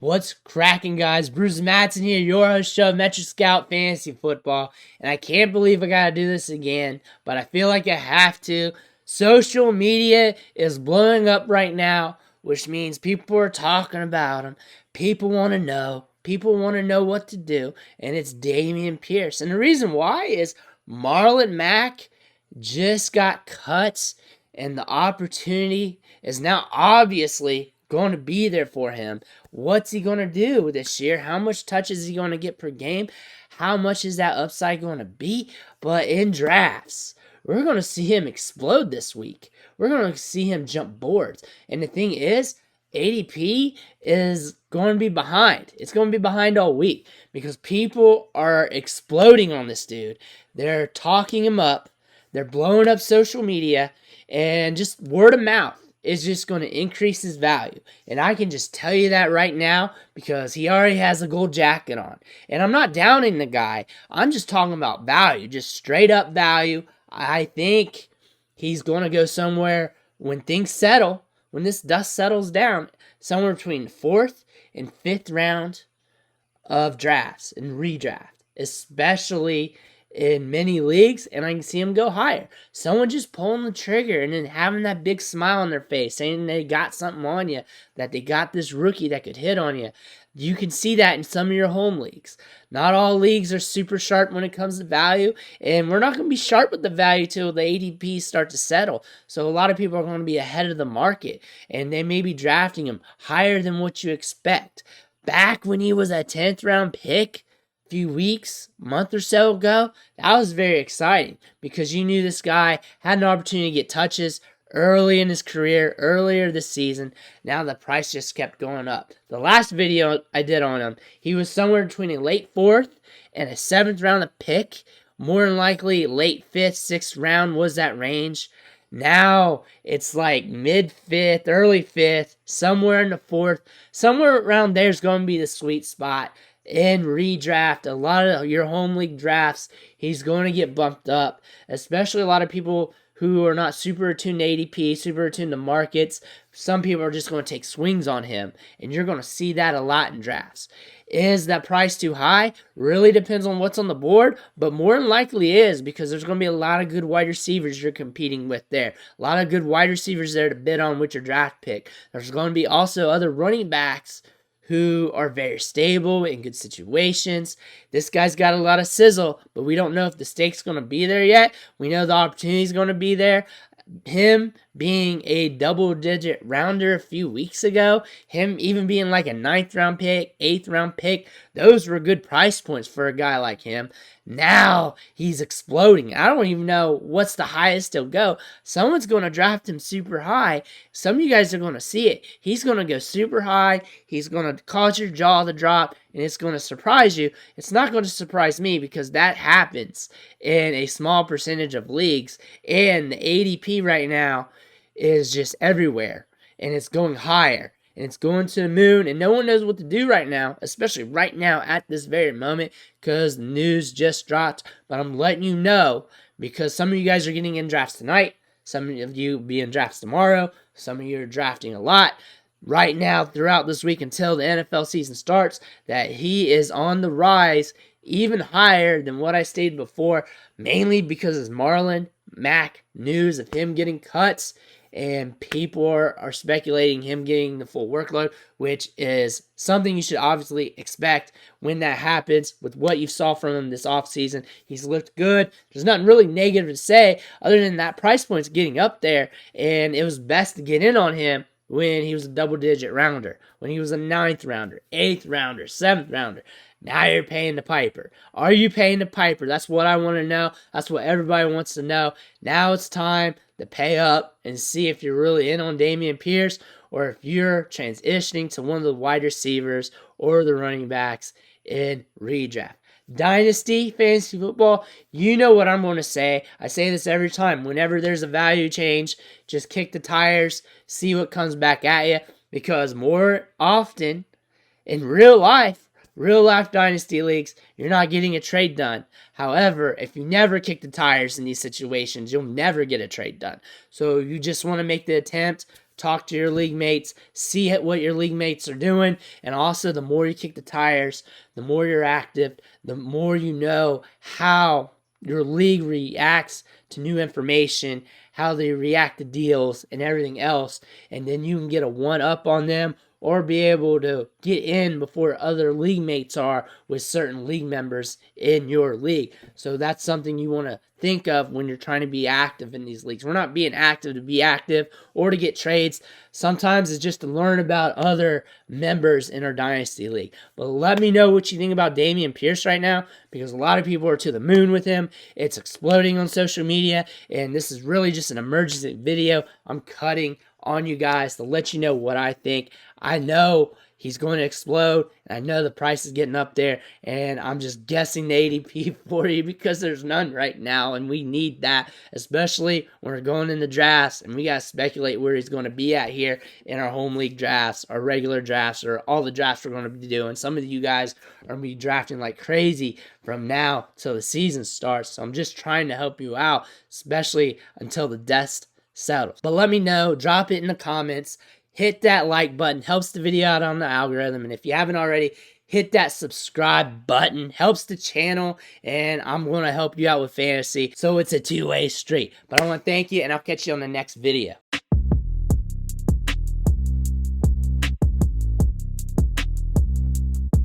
What's cracking, guys? Bruce Matson here, your host of Metric Scout Fantasy Football, and I can't believe I gotta do this again, but I feel like I have to. Social media is blowing up right now, which means people are talking about him. People want to know. People want to know what to do, and it's Dameon Pierce. And the reason why is Marlon Mack just got cut, and the opportunity is now obviously going to be there for him. What's he going to do this year? How much touches is he going to get per game? How much is that upside going to be? But in drafts, we're going to see him explode this week. We're going to see him jump boards. And the thing is, ADP is going to be behind. It's going to be behind all week because people are exploding on this dude. They're talking him up. They're blowing up social media, and just word of mouth is just going to increase his value. And I can just tell you that right now because he already has a gold jacket on. And I'm not downing the guy. I'm just talking about value, just straight up value. I think he's going to go somewhere when things settle, when this dust settles down, somewhere between 4th and 5th round of drafts and redraft, especially in many leagues, and I can see him go higher. Someone just pulling the trigger and then having that big smile on their face, saying they got something on you, that they got this rookie that could hit on you. You can see that in some of your home leagues. Not all leagues are super sharp when it comes to value, and we're not going to be sharp with the value till the ADPs start to settle. So a lot of people are going to be ahead of the market, and they may be drafting him higher than what you expect. Back when he was a 10th round pick, few weeks, month or so ago, that was very exciting because you knew this guy had an opportunity to get touches early in his career, earlier this season. Now the price just kept going up. The last video I did on him, he was somewhere between a late 4th and a 7th round pick. More than likely, late 5th, 6th round was that range. Now it's like mid-5th, early 5th, somewhere in the 4th. Somewhere around there is going to be the sweet spot. In redraft, a lot of your home league drafts, he's going to get bumped up, especially a lot of people who are not super attuned to ADP, super attuned to markets. Some people are just going to take swings on him, and you're going to see that a lot in drafts. Is that price too high? Really depends on what's on the board, but more than likely is because there's going to be a lot of good wide receivers you're competing with there. A lot of good wide receivers there to bid on with your draft pick. There's going to be also other running backs who are very stable in good situations. This guy's got a lot of sizzle, but we don't know if the stake's going to be there yet. We know the opportunity is going to be there. Him being a double-digit rounder a few weeks ago, him even being like a 9th round pick, 8th round pick, those were good price points for a guy like him. Now he's exploding. I don't even know what's the highest he'll go. Someone's going to draft him super high. Some of you guys are going to see it. He's going to go super high. He's going to cause your jaw to drop, and it's going to surprise you. It's not going to surprise me because that happens in a small percentage of leagues, and the ADP right now is just everywhere, and it's going higher. And it's going to the moon, and no one knows what to do right now, especially right now at this very moment, because the news just dropped. But I'm letting you know, because some of you guys are getting in drafts tonight, some of you will be in drafts tomorrow, some of you are drafting a lot right now throughout this week until the NFL season starts, that he is on the rise even higher than what I stated before, mainly because of Marlon Mack news of him getting cuts. And people are speculating him getting the full workload, which is something you should obviously expect when that happens with what you saw from him this offseason. He's looked good. There's nothing really negative to say other than that price point's getting up there, and it was best to get in on him when he was a double-digit rounder, when he was a 9th rounder, 8th rounder, 7th rounder. Now you're paying the piper. Are you paying the piper? That's what I want to know. That's what everybody wants to know. Now it's time to pay up and see if you're really in on Dameon Pierce or if you're transitioning to one of the wide receivers or the running backs in redraft. Dynasty fantasy football, you know what I'm going to say. I say this every time. Whenever there's a value change, just kick the tires, see what comes back at you, because more often in real life dynasty leagues, you're not getting a trade done. However, if you never kick the tires in these situations, you'll never get a trade done. So you just want to make the attempt, talk to your league mates, see what your league mates are doing, and also the more you kick the tires, the more you're active, the more you know how your league reacts to new information, how they react to deals and everything else, and then you can get a one-up on them or be able to get in before other league mates are with certain league members in your league. So that's something you want to think of when you're trying to be active in these leagues. We're not being active to be active or to get trades. Sometimes it's just to learn about other members in our Dynasty League. But let me know what you think about Dameon Pierce right now, because a lot of people are to the moon with him. It's exploding on social media, and this is really just an emergency video I'm cutting on you guys to let you know what I think. I know he's going to explode, and I know the price is getting up there, and I'm just guessing the ADP for you because there's none right now, and we need that, especially when we're going in the drafts, and we got to speculate where he's going to be at here in our home league drafts, our regular drafts, or all the drafts we're going to be doing. Some of you guys are going to be drafting like crazy from now till the season starts, so I'm just trying to help you out, especially until the dust settles. But let me know, drop it in the comments, hit that like button, helps the video out on the algorithm, and if you haven't already, hit that subscribe button, helps the channel, and I'm going to help you out with fantasy, so it's a two-way street. But I want to thank you, and I'll catch you on the next video.